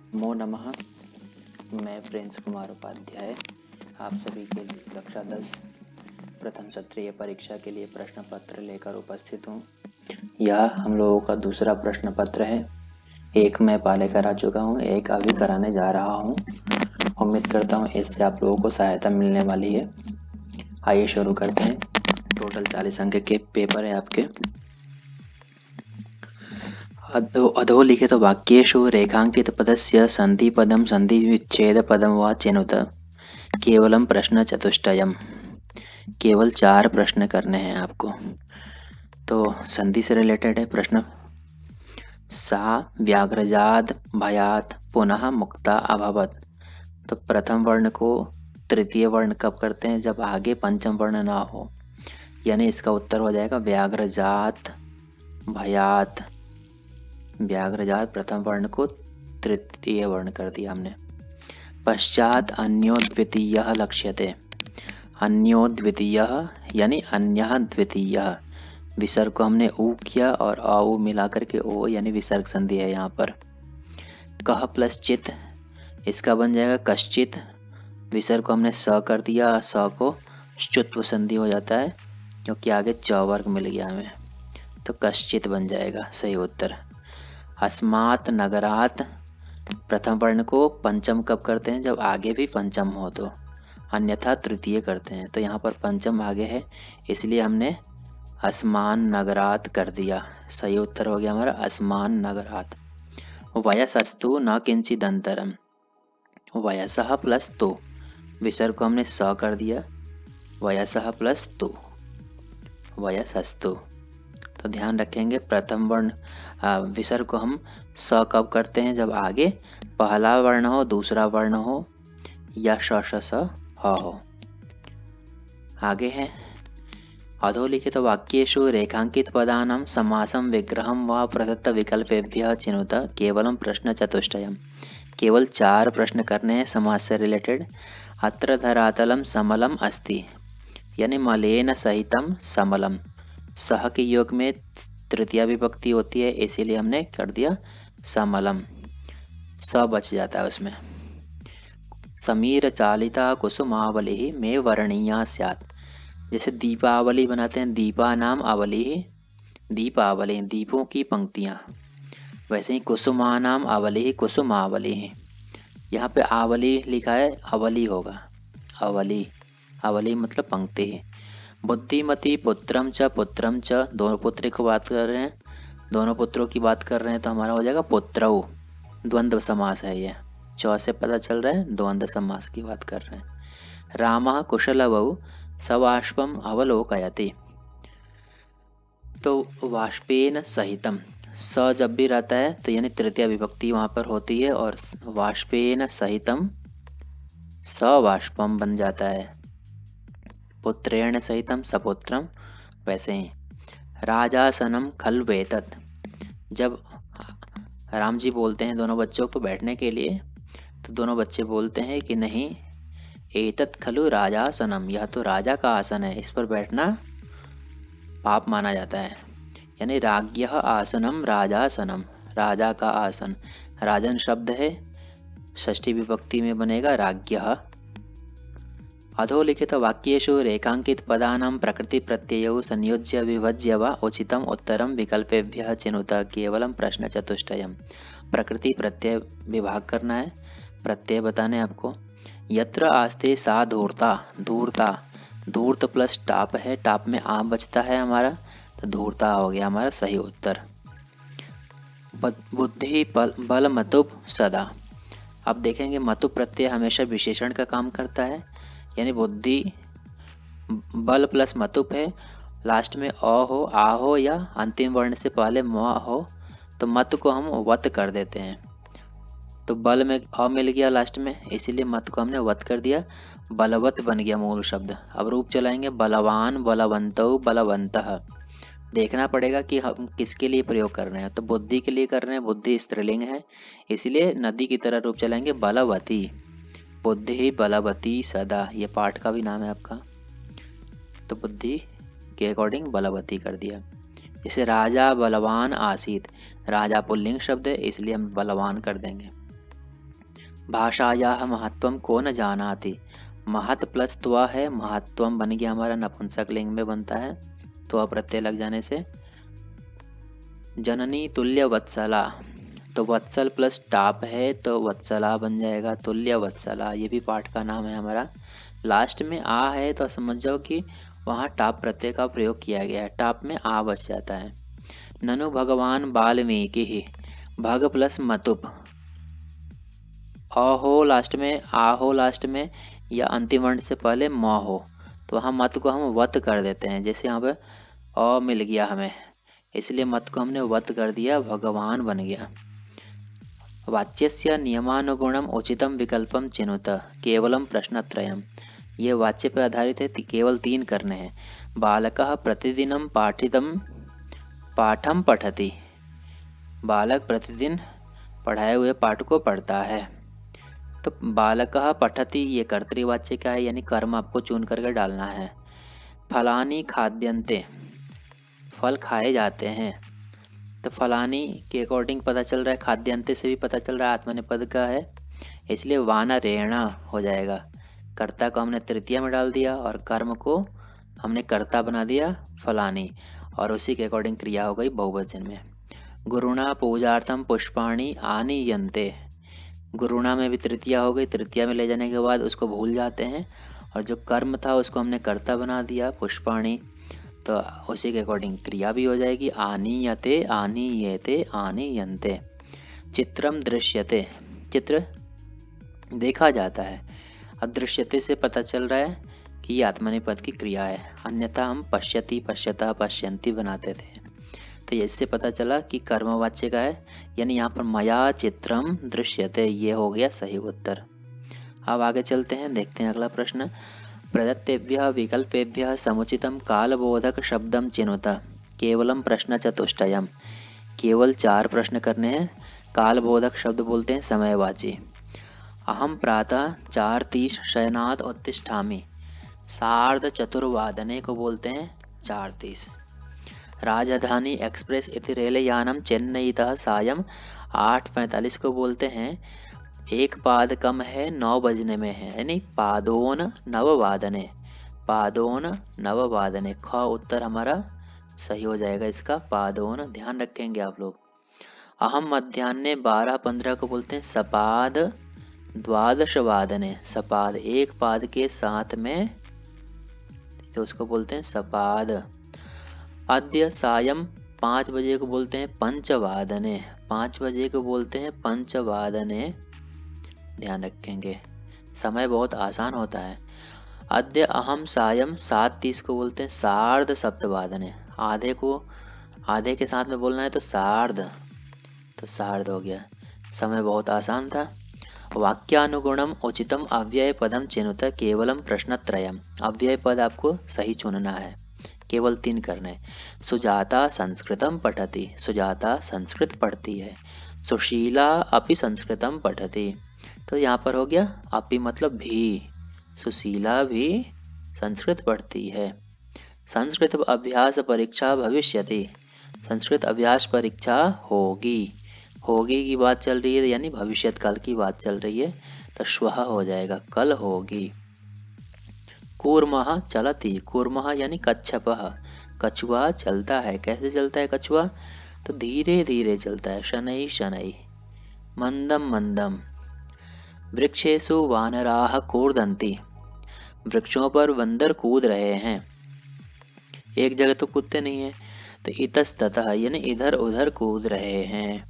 नमो नमः। मैं प्रिंस कुमार उपाध्याय आप सभी के लिए कक्षा 10 प्रथम सत्रीय परीक्षा के लिए प्रश्न पत्र लेकर उपस्थित हूँ। यह हम लोगों का दूसरा प्रश्न पत्र है। एक मैं पहले करा चुका हूँ, एक अभी कराने जा रहा हूँ। उम्मीद करता हूँ इससे आप लोगों को सहायता मिलने वाली है। आइए शुरू करते हैं। टोटल 40 अंक के पेपर है आपके। अधोलिखित वाक्येषु रेखांकितपदस्य सन्धिपदं सन्धिविच्छेदपदं वा चिनुत। केवलम प्रश्न चतुष्टयम। केवल 4 प्रश्न करने हैं आपको। तो संधि से रिलेटेड है प्रश्न। सा व्याघ्रजाद भयात पुनः मुक्ता अभवत। तो प्रथम वर्ण को तृतीय वर्ण कब करते हैं? जब आगे पंचम वर्ण ना हो, यानी इसका उत्तर हो जाएगा व्याघ्रजात भयात। व्याघ्रजात प्रथम वर्ण को तृतीय वर्ण कर दिया हमने। पश्चात अन्यो द्वितीयः लक्ष्यते। अन्यो द्वितीयः यानी अन्यः द्वितीयः। विसर्ग को हमने ऊ किया और औ मिलाकर के ओ यानी विसर्ग संधि है यहाँ पर। कह प्लस चित, इसका बन जाएगा कश्चित। विसर्ग को हमने स कर दिया, स को श्चुत्व संधि हो जाता है क्योंकि आगे च वर्ग मिल गया हमें, तो कश्चित बन जाएगा सही उत्तर। अस्मात् नगरात, प्रथम वर्ण को पंचम कब करते हैं? जब आगे भी पंचम हो तो, अन्यथा तृतीय करते हैं। तो यहाँ पर पंचम आगे है इसलिए हमने अस्मान नगरात कर दिया। सही उत्तर हो गया हमारा अस्मान नगरात। वयसस्तु न किंचित अंतरम। वयसः प्लस तु, विसर्ग को हमने स कर दिया, वयसः प्लस तु, वयसस्तु। तो ध्यान रखेंगे प्रथम वर्ण विसर्ग को हम स कब करते हैं? जब आगे पहला वर्ण हो, दूसरा वर्ण हो या श श स ह हो। आगे है अधोलिखित वाक्येषु रेखांकित पदानां समासं विग्रहं वा प्रदत्त विकल्पेभ्यः चिनुत। केवलम प्रश्न चतुष्टयम्। केवल 4 प्रश्न करने हैं समास से रिलेटेड। अत्र धरातलम समलम अस्ति, यानी मलेन सहितम समलम। सह के योग में तृतीया विभक्ति होती है इसीलिए हमने कर दिया समलम, स बच जाता है उसमें। समीर चालिता कुसुमावली में वर्णीया स्यात्। जैसे दीपावली बनाते हैं, दीपा नाम अवली, दीपावली दीपों की पंक्तियां। वैसे ही कुसुमा नाम अवली, कुसुमावली। यहाँ पे आवली लिखा है, अवली होगा। अवली, अवली मतलब पंक्ति। बुद्धिमती पुत्रम च, दोनों पुत्र की बात कर रहे हैं, दोनों पुत्रों की बात कर रहे हैं तो हमारा हो जाएगा पुत्रौ। द्वंद्व समास है ये, चौ से पता चल रहा है द्वंद्व समास की बात कर रहे हैं। रामः कुशलवौ सवाष्पम अवलोकयति। तो वाष्पेन सहितम, स जब भी रहता है तो यानी तृतीय विभक्ति वहां पर होती है और वाष्पेन सहितम सवाष्पम बन जाता है। पुत्रेण सहितम सपुत्रम, वैसे ही। राजासनम खल्वेतत, जब राम जी बोलते हैं दोनों बच्चों को बैठने के लिए तो दोनों बच्चे बोलते हैं कि नहीं, एतत् खलु राजासनम, यह तो राजा का आसन है, इस पर बैठना पाप माना जाता है। यानी राज्ञः आसनम राजासनम, राजा का आसन। राजन शब्द है, षष्ठी विभक्ति में बनेगा राज्ञः। अधोलिखित वाक्येषु रेखांकित पदानां प्रकृति प्रत्ययौ संयोज्य विभज्य वा उचितम उत्तरम विकल्पेभ्यः चिनुत। केवलम प्रश्न चतुष्टयम्। प्रकृति प्रत्यय विभाग करना है, प्रत्यय बताने आपको। यत्र आस्ते सा धूर्ता, धूर्ता, धूर्त प्लस टाप है, टाप में आम बचता है हमारा, तो धूर्ता हो गया हमारा सही उत्तर। बुद्धि बल मतुप सदा। अब देखेंगे मतुप प्रत्यय हमेशा विशेषण का काम करता है, यानी बुद्धि बल प्लस मतुप है, लास्ट में अ हो, आ हो या अंतिम वर्ण से पहले म हो तो मत को हम वत कर देते हैं। तो बल में अ मिल गया लास्ट में, इसीलिए मत को हमने वत कर दिया, बलवत बन गया मूल शब्द। अब रूप चलाएंगे बलवान बलवंतौ बलवंतः। देखना पड़ेगा कि हम किसके लिए प्रयोग कर रहे हैं, तो बुद्धि के लिए कर रहे हैं, बुद्धि स्त्रीलिंग है इसलिए नदी की तरह रूप चलाएंगे बलवती। बुद्धि बलवती सदा, ये पाठ का भी नाम है आपका, तो बुद्धि के अकॉर्डिंग बलवती कर दिया। इसे राजा बलवान आसीत, राजा पुल्लिंग शब्द है इसलिए हम बलवान कर देंगे। भाषायाः महत्वम को न जानाति। महत् प्लस त्व है, महत्वम बन गया हमारा, नपुंसक लिंग में बनता है त्व प्रत्यय लग जाने से। जननी तुल्य वत्सला, तो वत्सल प्लस टाप है तो वत्सला बन जाएगा, तुल्य वत्सला, ये भी पाठ का नाम है हमारा। लास्ट में आ है तो समझ जाओ कि वहाँ टाप प्रत्यय का प्रयोग किया गया है, टाप में आ बच जाता है। ननु भगवान वाल्मीकि, भग प्लस मतुप, अहो लास्ट में, आहो लास्ट में, या अंतिम वर्ण से पहले म हो, तो वहाँ मत को हम वत कर देते हैं। जैसे यहाँ पे अ मिल गया हमें, इसलिए मत को हमने वत कर दिया, भगवान बन गया। वाच्यस्य नियमानुगुणम उचितम विकल्पम चिनुत, केवलम प्रश्नत्रयम्, ये वाच्य पर आधारित है, केवल 3 करने हैं। बालकः प्रतिदिनं पाठम पठति, बालक प्रतिदिन पढ़ाए हुए पाठ को पढ़ता है। तो बालकः पठति ये कर्तृवाच्य का है, यानी कर्म आपको चुन करके डालना है। फलानि खाद्यन्ते, फल खाए जाते हैं, तो फलानी के अकॉर्डिंग पता चल रहा है, खाद्यंत से भी पता चल रहा है आत्मनेपद का है, इसलिए वानरेणा हो जाएगा। कर्ता को हमने तृतीया में डाल दिया और कर्म को हमने कर्ता बना दिया फलानी, और उसी के अकॉर्डिंग क्रिया हो गई बहुवचन में। गुरुणा पूजार्थम पुष्पाणि आनीयन्ते, गुरुणा में भी तृतीया हो गई, तृतीया में ले जाने के बाद उसको भूल जाते हैं, और जो कर्म था उसको हमने कर्ता बना दिया पुष्पाणि, तो उसी के अकॉर्डिंग क्रिया भी हो जाएगी, आनीयते आनीयते आनीयन्ते। चित्रम दृश्यते, चित्र देखा जाता है, अदृश्यते से पता चल रहा है कि ये आत्मनेपद की क्रिया है, अन्यथा हम पश्यति पश्यता पश्यन्ति बनाते थे, तो इससे पता चला कि कर्मवाच्य का है, यानी यहाँ पर मया चित्रम दृश्यते, ये हो गया सही उत्तर। अब आगे चलते हैं, देखते हैं अगला प्रश्न। प्रदत्तेभ्यः विकल्पेभ्यः समुचितं कालबोधक शब्दं चिनुत, केवलम प्रश्नचतुष्टयम्, केवल 4 प्रश्न करने हैं। कालबोधक शब्द बोलते हैं समयवाची। अहम प्रातः 4:30 शयनात् उत्तिष्ठामि, 4:15 को बोलते हैं 4:30। राजधानी एक्सप्रेस इति रेलयानम चेन्नईतः सायं 8:45 को बोलते हैं, एक पाद कम है 9 बजने में है, यानी पादोन नववादने, पादोन नववादने, ख उत्तर हमारा सही हो जाएगा इसका, पादोन, ध्यान रखेंगे आप लोग। अहम मध्याह्ने 12:15 को बोलते हैं सपाद द्वादश वादने, सपाद एक पाद के साथ में, तो उसको बोलते हैं सपाद। अद्य सायं 5 बजे को बोलते हैं पंचवादने, 5 बजे को बोलते हैं पंचवादने, ध्यान रखेंगे, समय बहुत आसान होता है। अद्य अहम सायं 7:30 को बोलते हैं सार्धसप्तवादने, आधे को आधे के साथ में बोलना है तो सार्ध, तो सार्ध हो गया, समय बहुत आसान था। वाक्यानुगुणम उचितम अव्यय पदम चिनुत, केवलम प्रश्नत्रयम्, अव्यय पद आपको सही चुनना है, केवल 3 करने। सुजाता संस्कृतम पठति, सुजाता संस्कृत पढ़ती है। सुशीला अपि संस्कृतम पठति, तो यहाँ पर हो गया अपि मतलब भी, सुशीला भी संस्कृत पढ़ती है। संस्कृत अभ्यास परीक्षा भविष्यति, संस्कृत अभ्यास परीक्षा होगी, होगी की बात चल रही है, यानी भविष्यत काल की बात चल रही है, तो श्वः हो जाएगा, कल होगी। कूर्मः चलति, कूर्मः यानी कच्छपः, कछुआ चलता है, कैसे चलता है कछुआ, तो धीरे धीरे चलता है, शनै शनै। मंदम मंदम, वृक्षेषु वानराः कूर्दन्ति, वृक्षों पर बंदर कूद रहे हैं, एक जगह तो कूदते नहीं है, तो इतस्ततः यानी इधर उधर कूद रहे हैं।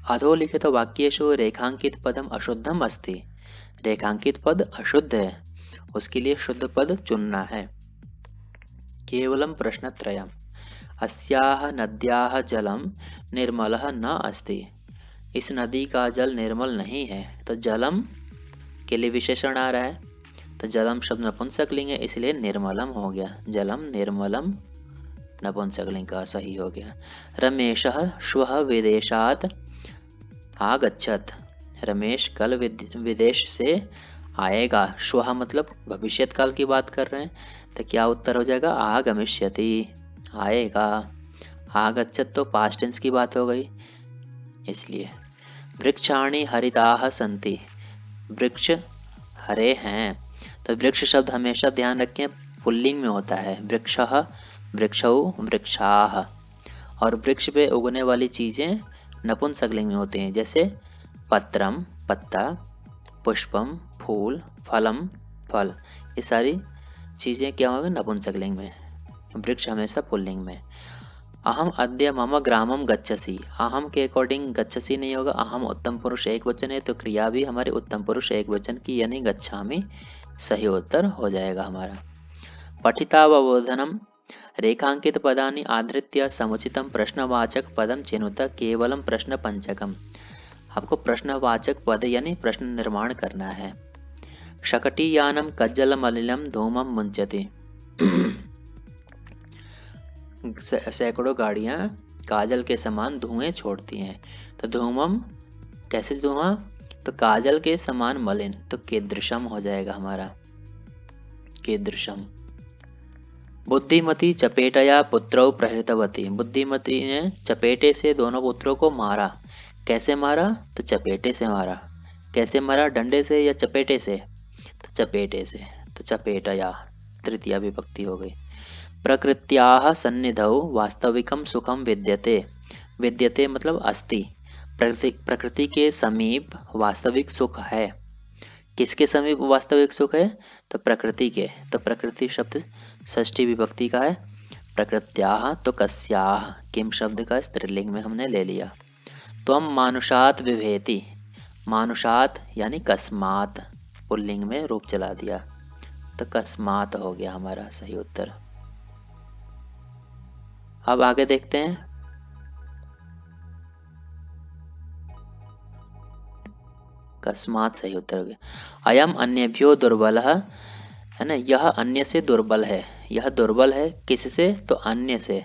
अधोलिखित वाक्येषु रेखांकित पदम अशुद्धम अस्ति, रेखांकित पद अशुद्ध है, उसके लिए शुद्ध पद चुनना है। केवलम प्रश्नत्रयम्, अस्याः नद्याः जलम निर्मलः न अस्ति, इस नदी का जल निर्मल नहीं है, तो जलम के लिए विशेषण आ रहा है, तो जलम शब्द नपुंसकलिंग है, इसलिए निर्मलम हो गया, जलम निर्मलम नपुंसकलिंग का सही हो गया। रमेशः श्वः विदेशात् आगच्छत्, रमेश कल विदेश से आएगा, श्वः मतलब भविष्यत काल की बात कर रहे हैं, तो क्या उत्तर हो जाएगा, आगमिष्यति, आएगा। आगच्छत् तो पास्ट टेंस की बात हो गई, इसलिए। वृक्षाणि हरिताः सन्ति, वृक्ष हरे हैं। तो वृक्ष शब्द हमेशा ध्यान रखें पुल्लिंग में होता है, वृक्षः, वृक्षौ, वृक्षाः। और वृक्ष पे उगने वाली चीजें नपुंसकलिंग में होती हैं, जैसे पत्रम पत्ता, पुष्पम फूल, फलम फल। ये सारी चीजें क्या होंगे नपुंसकलिंग में, वृक्ष हमेशा पुल्लिंग में। अहम अद्य मम ग्रामम गच्छसि, अहम के अकॉर्डिंग गच्छसि नहीं होगा, अहम उत्तम पुरुष एक वचन है तो क्रिया भी हमारे उत्तम पुरुष एक वचन की यानी गच्छामि सही उत्तर हो जाएगा हमारा। पठितावबोधनम रेखांकित पदानि आधृत्य समुचितम प्रश्नवाचक पदम चिनुत केवलम प्रश्न पंचकम। आपको प्रश्नवाचक पद यानी प्रश्न निर्माण करना है। शकटीयानम कज्जल मलिनम धूमम मुंचति, सैकड़ों गाड़ियां काजल के समान धुएं छोड़ती हैं। तो धूमम कैसे धुआं, तो काजल के समान मलिन, तो कीदृशम हो जाएगा हमारा, कीदृशम। बुद्धिमती चपेटया पुत्रौ प्रहृतवती, बुद्धिमती ने चपेटे से दोनों पुत्रों को मारा। कैसे मारा, तो चपेटे से मारा। कैसे मारा, डंडे से या चपेटे से, तो चपेटे से, तो चपेटया तृतीया विभक्ति हो गई। प्रकृत्याः सन्निधौ वास्तविकम सुखम विद्यते, विद्यते मतलब अस्ति, प्रकृति के समीप वास्तविक सुख है। किसके समीप वास्तविक सुख है, तो प्रकृति के। तो प्रकृति शब्द षष्ठी विभक्ति का है। प्रकृत्याः तो कस्याः किम शब्द का स्त्रीलिंग में हमने ले लिया। त्वम मानुषात् विभेति, मानुषात् यानी कस्मात् पुल्लिंग में रूप चला दिया, तो कस्मात् हो गया हमारा सही उत्तर। अब आगे देखते हैं। कस्मात सही उत्तर हो गया। अयम अन्यभ्यो दुर्बल है ना, यह अन्य से दुर्बल है। यह दुर्बल है किससे, तो अन्य से।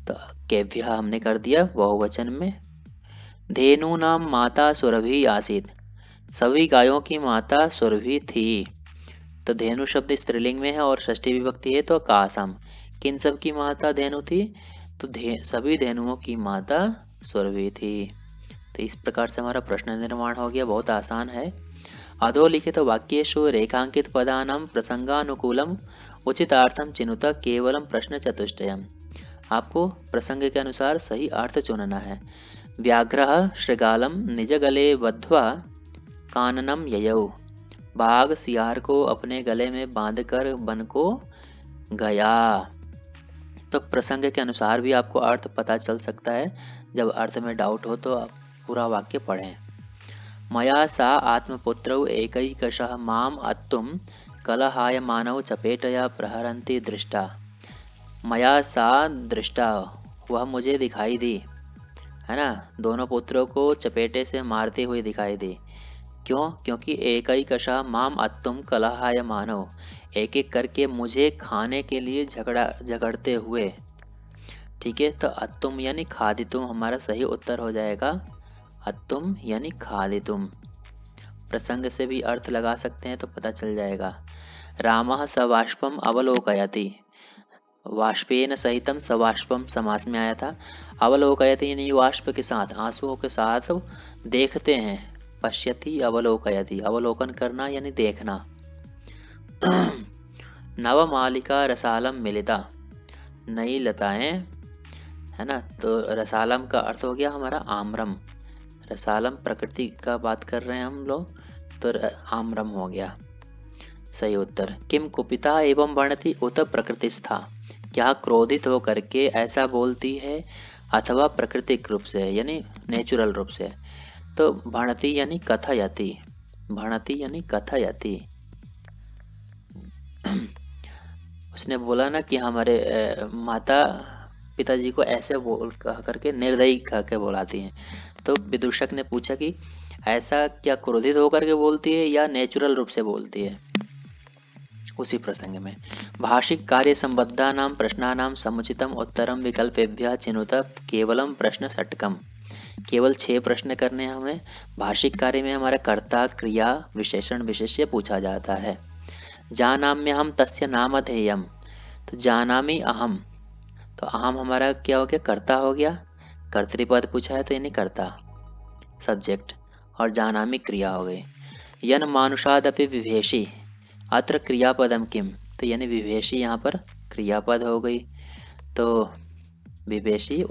तो केभ्य हमने कर दिया बहुवचन में। धेनु नाम माता सुरभि आसीत, सभी गायों की माता सुरभि थी। तो धेनु शब्द स्त्रीलिंग में है और षष्ठी विभक्ति है, तो कासम। किन सब की माता धेनु थी, तो सभी धेनुओं की माता सुरभि थी। तो इस प्रकार से हमारा प्रश्न निर्माण हो गया, बहुत आसान है। अधोलिखित वाक्येषु रेखांकित पदानां प्रसंगानुकूलम उचितार्थम चिनुत केवलम प्रश्न चतुष्टयम। आपको प्रसंग के अनुसार सही अर्थ चुनना है। व्याघ्रः शृगालम निज गले बद्ध्वा काननम ययौ, बाघ सियार को अपने गले में बांधकर वन को गया। तो प्रसंग के अनुसार भी आपको अर्थ पता चल सकता है। जब अर्थ में डाउट हो तो आप पूरा वाक्य पढ़ें। मया सा आत्मपुत्रौ एकैकशः माम अत्तुम कलहायमानौ चपेटया प्रहरन्ति दृष्टा। मया सा दृष्टा, वह मुझे दिखाई दी, है ना, दोनों पुत्रों को चपेटे से मारती हुई दिखाई दी। क्यों, क्योंकि एकैकशः माम अत्तुम कलहायमानौ, एक एक करके मुझे खाने के लिए झगड़ते हुए। ठीक है, तो अत्तुम यानी खादितुम हमारा सही उत्तर हो जाएगा। अत्तुम यानी खादितुम। प्रसंग से भी अर्थ लगा सकते हैं तो पता चल जाएगा। रामः सबाष्पम अवलोकयति, वाष्पेन सहितम सबाष्पम समास में आया था। अवलोकयति यानी वाष्प के साथ, आंसुओं के साथ देखते हैं। पश्यति अवलोकयति, अवलोकन करना यानी देखना। नवमालिका रसालम मिलिता, नई लताएं, है ना, तो रसालम का अर्थ हो गया हमारा आम्रम। रसालम प्रकृति का बात कर रहे हैं हम लोग, तो आम्रम हो गया सही उत्तर। किम कुपिता एवं वर्णति उत प्रकृतिस्था, क्या क्रोधित होकर के ऐसा बोलती है अथवा प्राकृतिक रूप से यानी नेचुरल रूप से। तो भणति यानी कथयति, भणति यानी कथयति। उसने बोला ना कि हमारे माता पिताजी को ऐसे बोल कह करके निर्दयी कह के बुलाती हैं। तो विदूषक ने पूछा कि ऐसा क्या क्रोधित होकर के बोलती है या नेचुरल रूप से बोलती है। उसी प्रसंग में भाषिक कार्य संबद्धा नाम प्रश्नानाम समुचितम उत्तरम विकल्पेभ्यः चिनुत केवलम प्रश्न षटकम। केवल 6 प्रश्न करने हैं हमें। भाषिक कार्य में हमारा कर्ता क्रिया विशेषण विशेष्य पूछा जाता है। जानाम्यहम तस्य नाम ध्येयम, तो जानामि अहम, तो अहम हमारा क्या हो गया, कर्ता हो गया। कर्तृपद पूछा है तो यानी कर्ता। सब्जेक्ट और जानामि क्रिया हो गई। यन मानुषादपि विभेषी अत्र क्रियापदम किम, तो यानी विभेषी यहाँ पर क्रियापद हो गई। तो विभेषी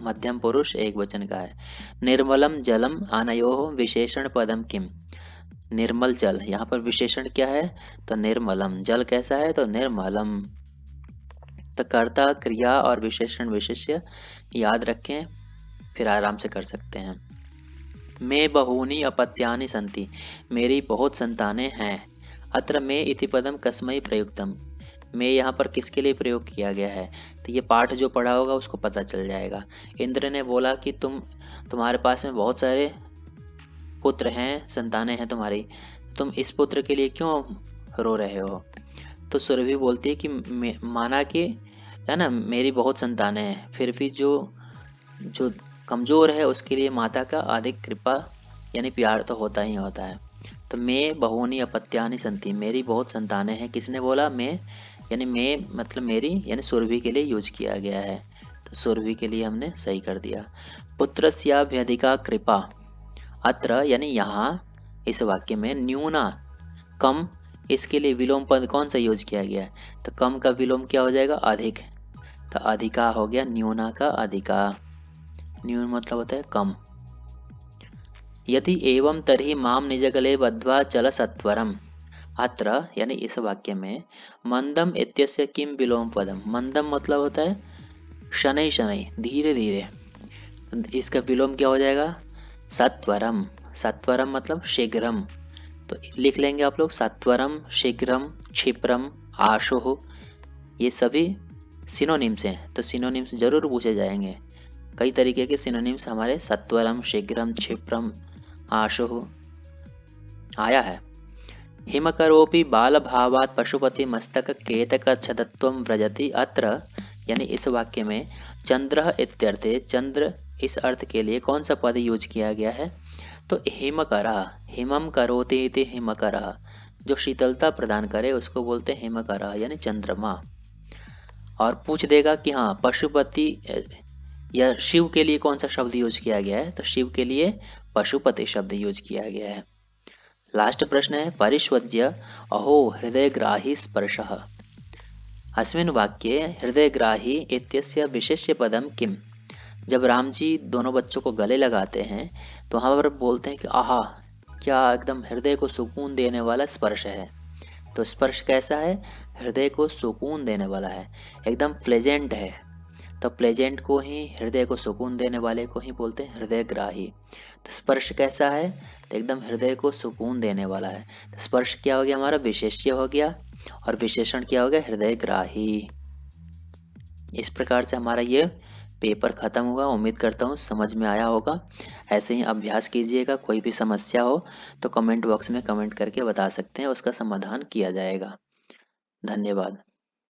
मध्यम पुरुष एक वचन का है। निर्मलम जलम आनयोः विशेषण पदम किम, निर्मल जल यहाँ पर विशेषण क्या है, तो निर्मलम। जल कैसा है, तो निर्मलम। तो कर्ता क्रिया और विशेषण विशेष्य याद रखें, फिर आराम से कर सकते हैं। मैं बहूनि अपत्यानि सन्ति, मेरी बहुत संतानें हैं। अत्र मे इति पदम कस्मै प्रयुक्तम, मैं यहाँ पर किसके लिए प्रयोग किया गया है, तो ये पाठ जो पढ़ा होगा उसको पता चल जाएगा। इंद्र ने बोला कि तुम्हारे पास में बहुत सारे पुत्र हैं, संतानें हैं तुम्हारी, तुम इस पुत्र के लिए क्यों रो रहे हो। तो सुरभि बोलती है कि माना कि है ना, मेरी बहुत संतानें हैं, फिर भी जो जो कमजोर है उसके लिए माता का अधिक कृपा यानी प्यार तो होता ही होता है। तो मैं बहूनि अपत्यानि संति, मेरी बहुत संतानें हैं। किसने बोला, मैं, यानी मैं मतलब मेरी, यानी सुरभि के लिए यूज किया गया है। तो सुरभि के लिए हमने सही कर दिया। पुत्रस्याभ्यधिका कृपा, अत्र यानी यहाँ इस वाक्य में न्यूना कम, इसके लिए विलोम पद कौन सा यूज किया गया है, तो कम का विलोम क्या हो जाएगा, अधिक। तो अधिका हो गया न्यूना का अधिका, न्यून मतलब होता है कम। यदि एवं तर्हि माम निजगले बद्ध्वा चल सत्वरम, अत्र यानी इस वाक्य में मंदम इत्यस्य किम विलोम पदम, मंदम मतलब होता है शनै शनै, धीरे धीरे, इसका विलोम क्या हो जाएगा, सत्वरम। सत्वरम मतलब शीघ्रम, तो लिख लेंगे आप लोग, सत्वरम, शीघ्रम, क्षिप्रम, आशुः, ये सभी सिनोनिम्स हैं। तो सिनोनिम्स जरूर पूछे जाएंगे। कई तरीके के सिनोनिम्स हमारे सत्वरम, शीघ्रम, क्षिप्रम, आशुः आया है। हिमकरोपि बालभावात् पशुपति मस्तक केतक छदत्वं व्रजति, अत्र यानी इस वाक्य में चंद्र इत्यर्थे, चंद्र इस अर्थ के लिए कौन सा पद यूज किया गया है, तो हिमकरः, हिमम करोति इति हिमकरः, जो शीतलता प्रदान करे उसको बोलते हैं हिमकरः यानी चंद्रमा। और पूछ देगा कि हाँ पशुपति या शिव के लिए कौन सा शब्द यूज किया गया है, तो शिव के लिए पशुपति शब्द यूज किया गया है। लास्ट प्रश्न है परिष्वज्य अहो हृदयग्राही स्पर्शः, अस्मिन् वाक्ये हृदयग्राही इत्यस्य विशेष्य पदम किम, जब राम जी दोनों बच्चों को गले लगाते हैं तो वहां पर बोलते हैं कि आहा, क्या एकदम हृदय को सुकून देने वाला स्पर्श है। तो स्पर्श कैसा है, हृदय को सुकून देने वाला है, एकदम प्लेजेंट है। तो प्लेजेंट को ही, हृदय को सुकून देने वाले को ही बोलते हैं हृदयग्राही। तो स्पर्श कैसा है, तो एकदम हृदय को सुकून देने वाला है। तो स्पर्श क्या हो गया, हमारा विशेष्य हो गया, और विशेषण क्या हो गया, हृदयग्राही। इस प्रकार से हमारा ये पेपर खत्म हुआ। उम्मीद करता हूँ समझ में आया होगा। ऐसे ही अभ्यास कीजिएगा, कोई भी समस्या हो तो कमेंट बॉक्स में कमेंट करके बता सकते हैं, उसका समाधान किया जाएगा। धन्यवाद।